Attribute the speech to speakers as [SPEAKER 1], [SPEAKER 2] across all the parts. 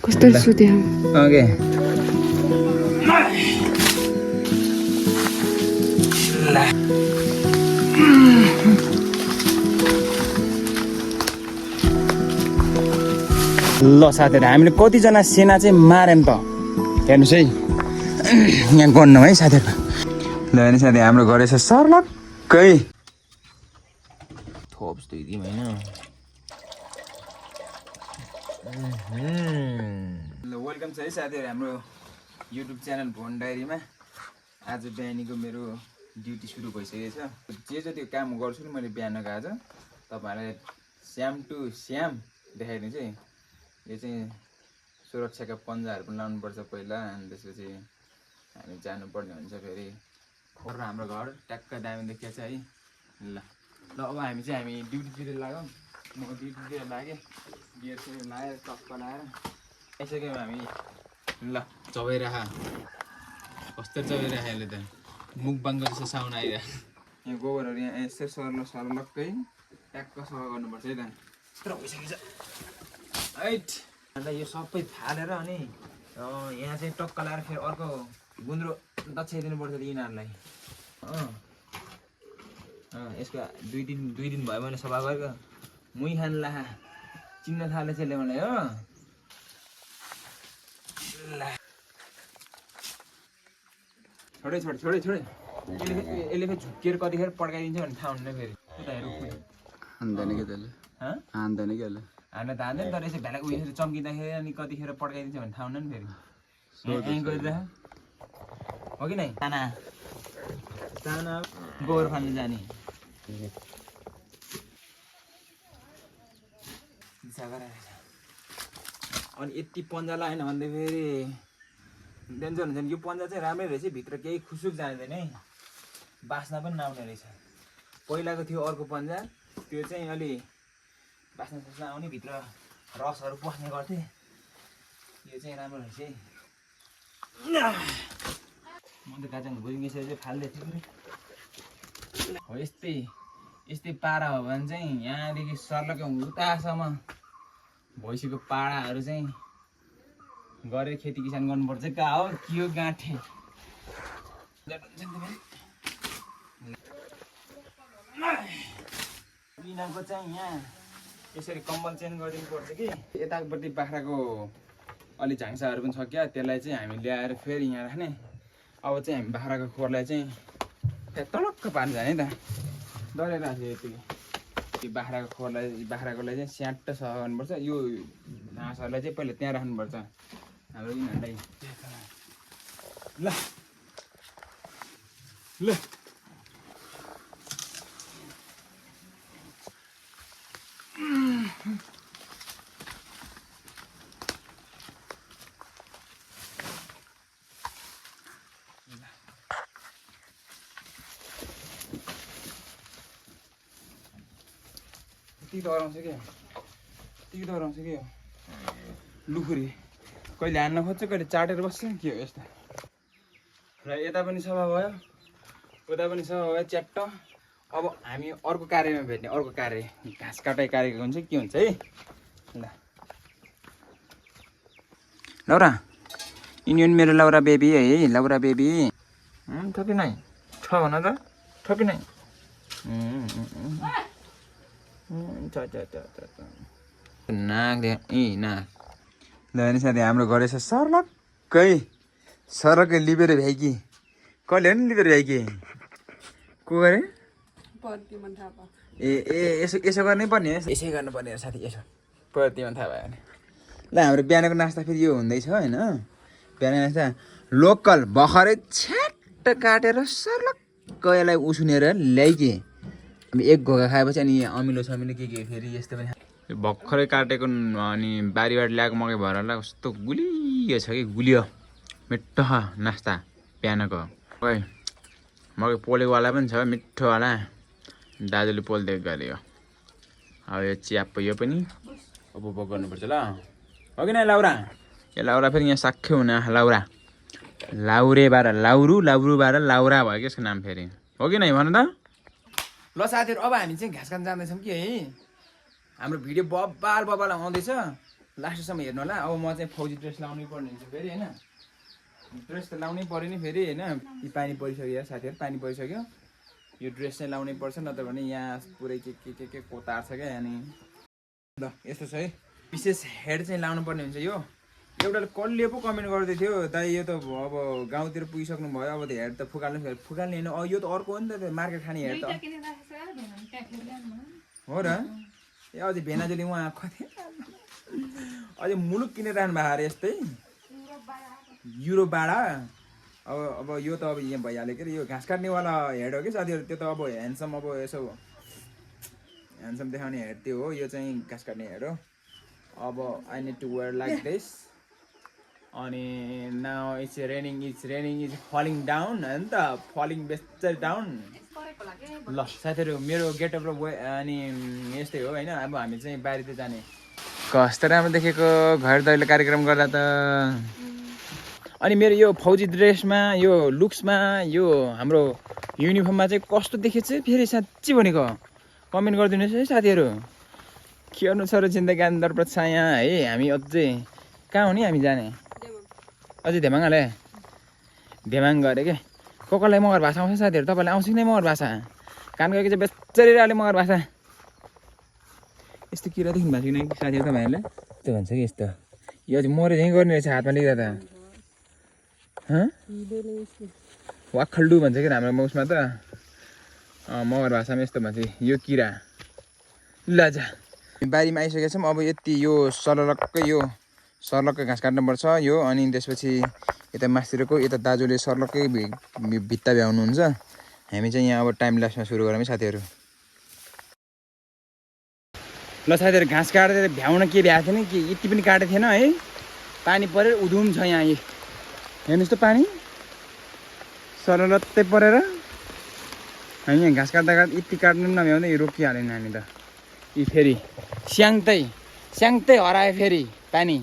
[SPEAKER 1] कस्तो छु त्यहाँ
[SPEAKER 2] ओके ल साथीहरू हामीले कतिजना सेना चाहिँ मार्यौँ त हेर्नुहोस् है यहाँ गर्नु है साथीहरू ल हेर्नु साथी हाम्रो घर यसो सर्लक्कै थोप्स दिउँ होइन ल वेलकम छ है साथीहरू हाम्रो युट्युब च्यानल भोन डायरीमा आज बिहानीको मेरो ड्युटी सुरु भइसकेको छ जे जति काम गर्छु नि मैले बिहानको आज तपाईँहरूलाई स्याम टु स्याम देखाइदिन्छु है यो चाहिँ सुरक्षाका पन्जाहरू पनि लाउनुपर्छ पहिला अनि त्यसपछि हामी जानुपर्ने हुन्छ फेरि हाम्रो घर ट्याक्क दामी देखिएको छ है ल ल अब हामी ड्युटीतिर लाग्यौँ म ड्युटीतिर लागेँ गियर सेयर लगाएर टक्क लगाएर आइसक्यौँ हामी ल चबाइराख कस्तो चबाइराख अहिले त मुखबाङको जस्तो साउन्ड आइरहेको यहाँ गोबरहरू यहाँ यसो सर्लक्कै ट्याक्क सफा गर्नुपर्छ है त यत्रो भइसकेको छ हैट अन्त यो सबै फालेर अनि यहाँ चाहिँ टक्क लगाएर फेरि अर्को गुन्द्रो दक्षाइदिनुपर्छ यिनीहरूलाई यसको दुई दिन भयो मैले सफा गरेको मुही खान ला चिन्न थाले चाहिँ मलाई हो छोडै यसले फेरि झुक्किएर कतिखेर पड्काइदिन्छ भने थाहा हुन्न फेरि
[SPEAKER 3] हान्दैन कि त्यसले हान्दैन कि यसले
[SPEAKER 2] हामीलाई त हान्दैन तर यसो भेलाको उयो चम्किँदाखेरि अनि कतिखेर पड्काइदिन्छ भने थाहा हुन्न नि फेरि गरिरह हो कि नै चाना गोबर खानु जाने अनि यति पन्जा लगाएन भन्दै फेरि डेन्जर हुन्छ नि यो पन्जा चाहिँ राम्रै रहेछ भित्र केही खुसुक जाँदैन है बास्ना पनि नआउने रहेछ पहिलाको थियो अर्को पन्जा त्यो चाहिँ अलि बास्ना सास्ना आउने भित्र रसहरू पस्ने गर्थे यो चाहिँ राम्रो रहेछ है म त काचाङ भुइँगेसरी चाहिँ फाल्दै थिएँ हो यस्तै पारा हो भने चाहिँ यहाँदेखि सर्लकै उतासम्म भैँसीको पाडाहरू चाहिँ गरेर खेती किसान गर्नुपर्छ कहाँ हो के हो गाँठे बिनाको चाहिँ यहाँ यसरी कम्बल चेन्ज गरिदिनु पर्छ कि यतापट्टि बाख्राको अलि झाङ्साहरू पनि छ क्या त्यसलाई चाहिँ हामी ल्याएर फेरि यहाँ राख्ने अब चाहिँ हामी बाख्राको खोरलाई चाहिँ तलक्क पार्नु जाने त डरेर राख्यो यतिकै बाख्राको खोरलाई चाहिँ स्याट्ट सफा गर्नुपर्छ यो घाँसहरूलाई चाहिँ पहिला त्यहाँ राख्नुपर्छ हाम्रो यिनीहरूलाई ल ल यति डराउँछ क्या लुखुरी कहिले हान्न खोज्छ कहिले चाटेर बस्छ के हो यस्तो र यता पनि सफा भयो उता पनि सफा भयो च्याट्ट अब हामी अर्को कार्यमा भेट्ने अर्को कार्य घाँस काटाइ कार्यको हुन्छ के हुन्छ है ल लौरा यिनी मेरो लौरा बेबी है लौरा बेबी थपी नै छ भन त थपी नै नाक नाक ल हेर्नु साथी हाम्रो घर यसो सरक्कै लिपेर भ्याइकी कसले नि लिपेर भ्याइकी को गरे यसो गर्नै पर्ने यसै गर्नुपर्ने साथी यसो प्रतिमा थाहा भयो भने ल हाम्रो बिहानको नास्ता फेरि यो हुँदैछ होइन बिहानको नास्ता लोकल भर्खरै छ्याट्ट काटेर सर्लक्क यसलाई उसिनेर ल्याइके अब एक घोगा खाएपछि अनि अमिलो समिलो के फेरि यस्तो पनि भर्खरै काटेको अनि बारीबाट ल्याएको मकै भएर होला कस्तो गुलियो छ कि गुलियो मिठो नास्ता बिहानको मकै पोलेकोवाला पनि छ मिठोवाला दाजुले पोलिदिएको गऱ्यो अब यो च्याप यो पनि अब गर्नुपर्छ ल हो कि न लाउरा यो लाउरा फेरि यहाँ साख्यो हुने लाउरा लाउरेबाट लाउरूबाट लाउरा भयो यसको नाम फेरि हो कि नै भन्नु त ल साथीहरू अब हामी चाहिँ घाँस खान जाँदैछौँ कि है हाम्रो भिडियो बब्बाल आउँदैछ लास्टसम्म हेर्नु होला। अब म चाहिँ फौजी ड्रेस लाउनै पर्ने हुन्छ फेरि होइन। ड्रेस त लाउनै पऱ्यो नि फेरि होइन। यी पानी परिसक्यो साथीहरू, पानी परिसक्यो। यो ड्रेस चाहिँ लाउनै पर्छ, नत्र भने यहाँ पुरै के कोतार छ क्या। अनि ल यस्तो छ है, विशेष हेड चाहिँ लाउनु पर्ने हुन्छ। यो एउटाले कसले पो कमेन्ट गर्दै थियो, दाइ यो त अब गाउँतिर पुगिसक्नु भयो, अब त हेड त फुकाल्ने होइन। यो त अर्को हो नि त, मार्केट खाने हेड त हो र। ए अझै भेनाजुली उहाँ कति अझै मुलुक किनेर राख्नु भएको अरे यस्तै युरोपबाट। अब यो त अब यहाँ भइहाल्यो के अरे, यो घाँस काट्नेवाला हेड हो कि साथीहरू। त्यो त अब ह्यान्डसम, अब यसो ह्यान्डसम देखाउने हेड त्यो हो। यो चाहिँ घाँस काट्ने हेड हो। अब I need to wear like this. अनि now it's raining is falling down होइन त, फलिङ बेस्ट डाउन। ल साथीहरू, मेरो गेटअप र अनि यस्तै हो होइन। अब हामी चाहिँ बारीतिर जाने। कस्तो राम्रो देखेको घर दैलो कार्यक्रम गर्दा त। अनि मेरो यो फौजी ड्रेसमा, यो लुक्समा, यो हाम्रो युनिफर्ममा चाहिँ कस्तो देखेको छ फेरि साँच्ची भनेको कमेन्ट गरिदिनुहोस् है साथीहरू। के गर्नु छ र जिन्दगी अन्तर्पट छाया है। हामी अझै कहाँ हो नि हामी जाने, अझै धेमाङ हाले धेमाङ गरे के। कसलाई मगर भाषा आउँछ साथीहरू? तपाईँलाई आउँछ कि नै मगर भाषा? कान गएको चाहिँ बेच्चरी रहले मगर भाषा। यस्तो किरा देख्नु भएको छैन कि साथीहरू तपाईँहरूले? त्यो भन्छ कि यस्तो यो चाहिँ मरे झैँ गर्ने रहेछ हातमा लिँदा त। वाखल्डु भन्छ कि हाम्रो मौसमा त, मगर भाषामा यस्तो भन्छ यो किरा। ल जा बारीमा आइसकेको छौँ। अब यति यो सर्लक्कै घाँस काट्नुपर्छ यो। अनि त्यसपछि यता मास्तिरको यता दाजुले सर्लक्कै भित्ता भ्याउनुहुन्छ। हामी चाहिँ यहाँ अब टाइम ल्याप्समा सुरु गरौँ है साथीहरू। ल साथीहरू, घाँस काटेर भ्याउन के भ्याएको थिएन कि यति पनि काटेको थिएन है। पानी परेर उधुम छ यहाँ। हेर्नुहोस् त पानी सरलत्तै परेर। हामी यहाँ घाँस काट्दा यति काट्नु पनि नभ्याउँदै रोकिहाल्यो नानी त। यी फेरि स्याङतै हरायो फेरि पानी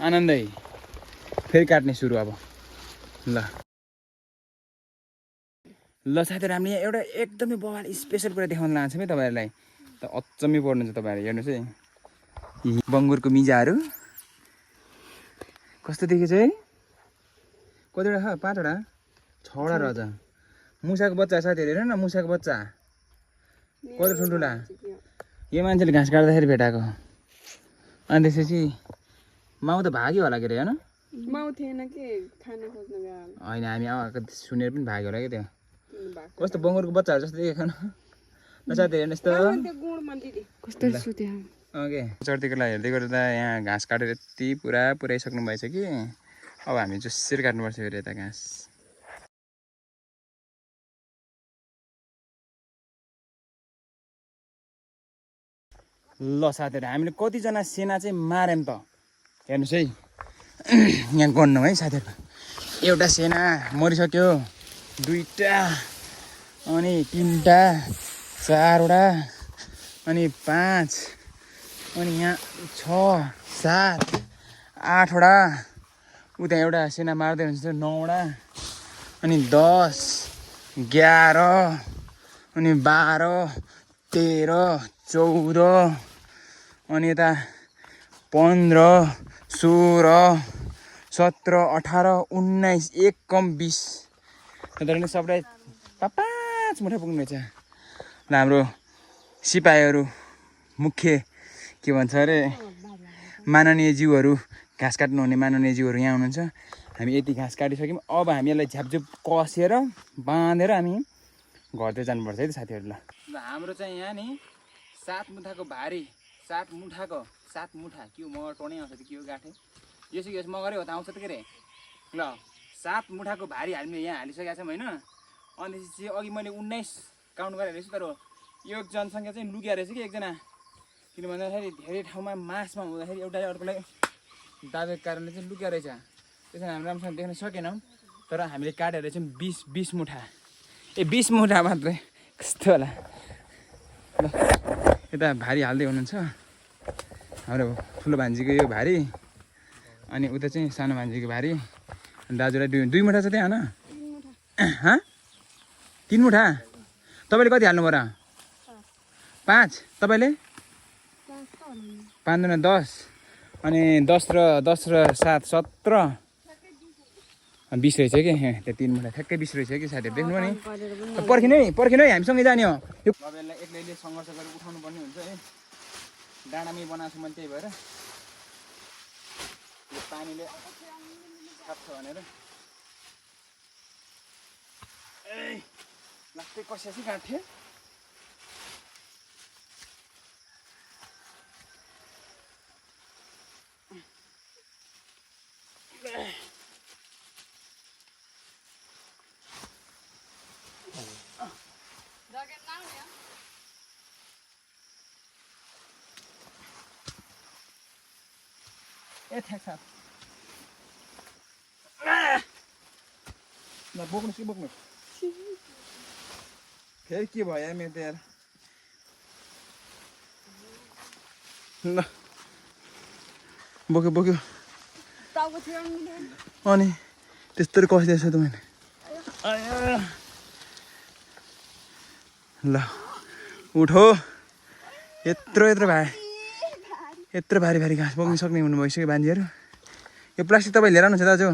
[SPEAKER 2] आनन्दै। फेरि काट्ने सुरु अब। ल साथीहरू, हामीले यहाँ एउटा एकदमै बवाल स्पेसल कुरा देखाउन लान्छौँ है तपाईँहरूलाई। त अचम्मै पर्नुहुन्छ तपाईँहरू। हेर्नुहोस् है बङ्गुरको मिजाहरू कस्तो देखेछ है। कतिवटा छ? 5वटा 6वटा रहेछ। मुसाको बच्चा साथीहरू हेर न, मुसाको बच्चा कति ठुल्ठुला। यो मान्छेले घाँस काट्दाखेरि भेटाएको। अनि त्यसपछि माउ त भाग्यो होला के अरे होइन?
[SPEAKER 1] माउ थिएन कि खाना खोज्न गयो
[SPEAKER 2] होइन, हामी आएको सुनेर पनि भाग्यो होला क्या त्यो। कस्तो बङ्गुरको बच्चाहरू जस्तो देखेको न साथी। हेर्नुहोस् त
[SPEAKER 1] कस्तो सुत्यो।
[SPEAKER 2] ओके चर्तीको लागि हेर्दै गर्दा यहाँ घाँस काटेर यति पुऱ्याइसक्नु भएछ कि अब हामी जसरी काट्नुपर्छ फेरि यता घाँस। ल साथीहरू, हामीले कतिजना सेना चाहिँ मार्यौँ त हेर्नुहोस् है। यहाँ गर्नु है साथीहरू, एउटा सेना मरिसक्यो, 2टा, अनि 3टा, 4वटा, अनि 5, अनि यहाँ 6, 7, 8वटा। उता एउटा सेना मार्दै हुन्छ 9वटा, अनि 10, 11, अनि 12, 13, 14, अनि यता 15, 16, 17, 18, 19, 1 कम 20। तर नि सबलाई 5 मुठा पुग्नु रहेछ। ल हाम्रो सिपाहीहरू, मुख्य के भन्छ अरे माननीय ज्यूहरू, घाँस काट्नु हुने माननीय ज्यूहरू यहाँ हुनुहुन्छ। हामी यति घाँस काटिसक्यौँ। अब हामी यसलाई झ्यापझुप कसेर बाँधेर हामी घरतिर जानुपर्छ है त साथीहरू। ल हाम्रो चाहिँ यहाँ नि 7 मुठाको भारी, 7 मुठा के हो मगर टोनै आउँछ त के हो गाठे यस मगरै हो त आउँछ त के अरे। ल 7 मुठाको भारी हामीले यहाँ हालिसकेका छौँ होइन। अनि त्यसपछि अघि मैले 19 काउन्ट गरेर हेरेछु, तर यो जनसङ्ख्या चाहिँ लुकिया रहेछ कि एकजना। किन भन्दाखेरि धेरै ठाउँमा मासमा हुँदाखेरि एउटाले अर्कोलाई दाबेको कारणले चाहिँ लुकिया रहेछ। त्यसमा हामी राम्रोसँग देख्न सकेनौँ। तर हामीले काटेर चाहिँ 20 मुठा, 20 मुठा मात्रै। कस्तो होला। ल यता भारी हाल्दै हुनुहुन्छ हाम्रो ठुलो भान्जीको यो भारी, अनि उता चाहिँ सानो भान्जीको भारी। दाजुलाई 2 मुठा छ त्यहाँ होइन? 3 मुठा। तपाईँले कति हाल्नु पर्यो? 5। तपाईँले 5 दुना 10, अनि 10 र 7 17 20 रहेछ कि त्यो 3 मुठा ठ्याक्कै 20 रहेछ कि साथीहरू देख्नु नि पर्खिनु है हामीसँगै जाने हो यो लबेललाई एक्लैले सङ्घर्ष गरेर उठाउनु पर्ने हुन्छ है डाँडामै बनाएको छु मैले त्यही भएर यो पानीले खाप्छ भनेर ए लास्टै कसियासी काट्थ्यो ए ठ्याक ल बोक्नुहोस् कि बोक्नुहोस् फेरि के भयो मेरो त यार ल बोक्यो अनि त्यस्तो कसिदिएछ त मैले ल उठो यत्रो भाइ यत्रो भारी घाँस बोक्नु सक्ने हुनु भइसक्यो बान्छेहरू यो प्लास्टिक तपाईँ लिएर आउनुहुन्छ दाजु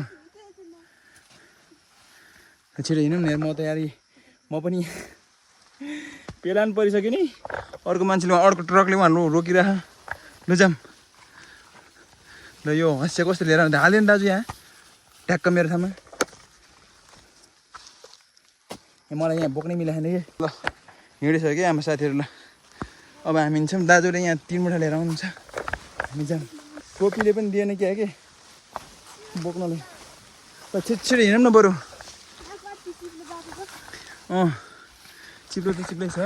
[SPEAKER 2] छिटो हिँड्नु नि म त यार म पनि पेलान परिसक्यो नि अर्को मान्छेले अर्को ट्रकले उहाँहरू रोकिरह ल जाम ल यो हँसिया कस्तो लिएर आउँदा हाल्यो नि दाजु यहाँ ट्याक्क मेरो ठाउँमा मलाई यहाँ बोक्नै मिलाएन कि ल हिँडिसक्यो कि हाम्रो साथीहरू ल अब हामी हिँड्छौँ दाजुले यहाँ 3 मुठा लिएर आउनुहुन्छ हामी जाम टोपीले पनि दिएन क्या के बोक्नले ल छिटो हिँडौँ न बरु चिप्लो त चिप्लै छ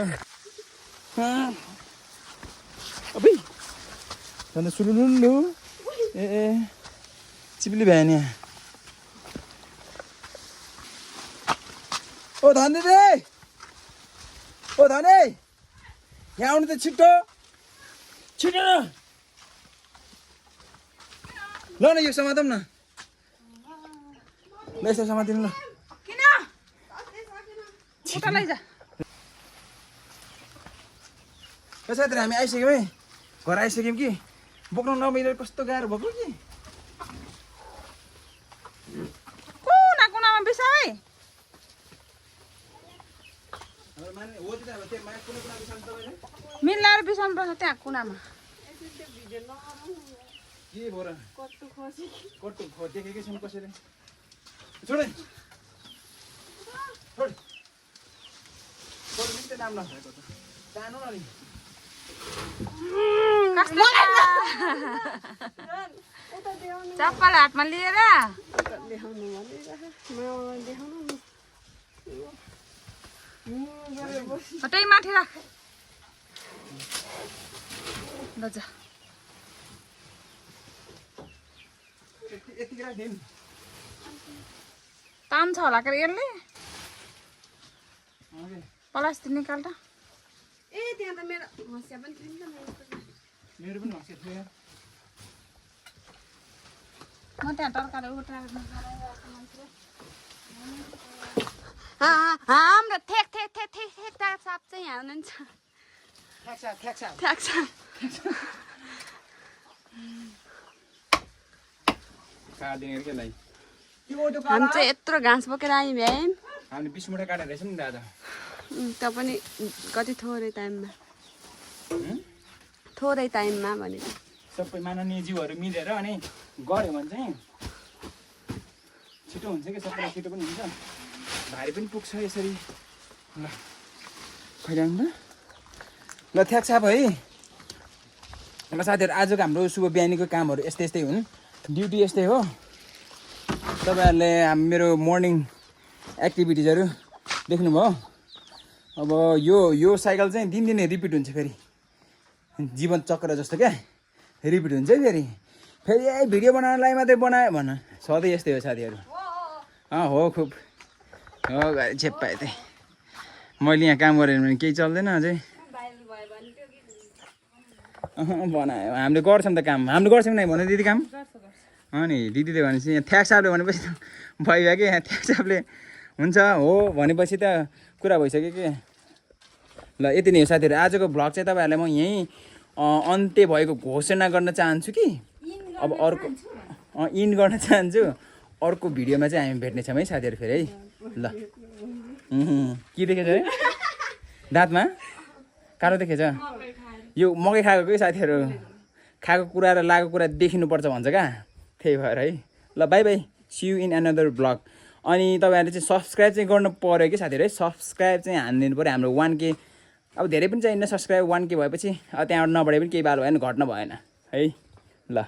[SPEAKER 2] अबै झन् सुलुलु ए चिप्ली भयो नि ओ धने यहाँ आउनु त छिटो ल न यो समातौँ न ल यसो समातिनु ल
[SPEAKER 1] किन उता लैजा
[SPEAKER 2] साथीहरू हामी आइसक्यौँ है घर आइसक्यौँ कि बोक्नु नमिलेर कस्तो गाह्रो भएको कि
[SPEAKER 1] कुनामा बिसा है मिलाएर बिसाउनु पर्छ त्यहाँ कुनामा
[SPEAKER 2] के भयो र कट्टु देखेकै छौँ कसरी छोडे नाम नखाएको त जानु न
[SPEAKER 1] चप्पल हातमा लिएर त्यही माथि राख ल जा तान्छ होला के यसले प्लास्टिक निकाल त ए त्यहाँ त मेरो हँसिया पनि थियो नि त
[SPEAKER 2] मेरो पनि हँसिया थियो
[SPEAKER 1] म त्यहाँ तरकारी उठाएर हाम्रो ठेक साप चाहिँ यहाँ हुनुहुन्छ ठ्याक साप हामी चाहिँ यत्रो घाँस बोकेर आयौँ भ्यायौँ
[SPEAKER 2] हामीले 20 मुठा काटेर रहेछ नि दादा
[SPEAKER 1] त पनि कति थोरै टाइममा भनेको
[SPEAKER 2] सबै माननीय जीवहरू मिलेर अनि गऱ्यो भने चाहिँ छिटो हुन्छ कि सबैलाई छिटो पनि हुन्छ भारी पनि पुग्छ यसरी ल खैराङ ल ठ्याक साप है ल साथीहरू आजको हाम्रो शुभ बिहानीको कामहरू यस्तै हुन् ड्युटी यस्तै हो तपाईँहरूले मेरो मर्निङ एक्टिभिटिजहरू देख्नुभयो अब यो साइकल चाहिँ दिनदिनै रिपिट हुन्छ फेरि जीवन चक्र जस्तो क्या रिपिट हुन्छ है फेरि भिडियो बनाउनलाई मात्रै बनायो भन सधैँ यस्तै हो साथीहरू हो खुब हो घरि छेप्पाए त्यही मैले यहाँ काम गरेँ भने केही चल्दैन अझै बनायो हामीले गर्छौँ त काम हामीले गर्छौँ नै भन्नु दिदी काम अनि दिदीले भनेपछि यहाँ ठ्याक सापले भनेपछि त भयो कि यहाँ ठ्याक सापले हुन्छ हो भनेपछि त कुरा भइसक्यो कि ल यति नै हो साथीहरू आजको भ्लग चाहिँ तपाईँहरूलाई म यहीँ अन्त्य भएको घोषणा गर्न चाहन्छु कि अब अर्को इन गर्न चाहन्छु अर्को भिडियोमा चाहिँ हामी भेट्नेछौँ है साथीहरू फेरि है ल के देखेछ है दाँतमा कालो देखेछ यो मकै खाएको कि साथीहरू खाएको कुरा र लागेको कुरा देखिनुपर्छ भन्छ क्या त्यही भएर है ल bye bye see you in another blog अनि तपाईँहरूले चाहिँ सब्सक्राइब चाहिँ गर्नु पऱ्यो कि साथीहरू है सब्सक्राइब चाहिँ हानिदिनु पऱ्यो हाम्रो 1K अब धेरै पनि चाहिन्न सब्सक्राइब 1K भएपछि अब त्यहाँबाट नबढे पनि केही बाल भएन घट्न भएन है ल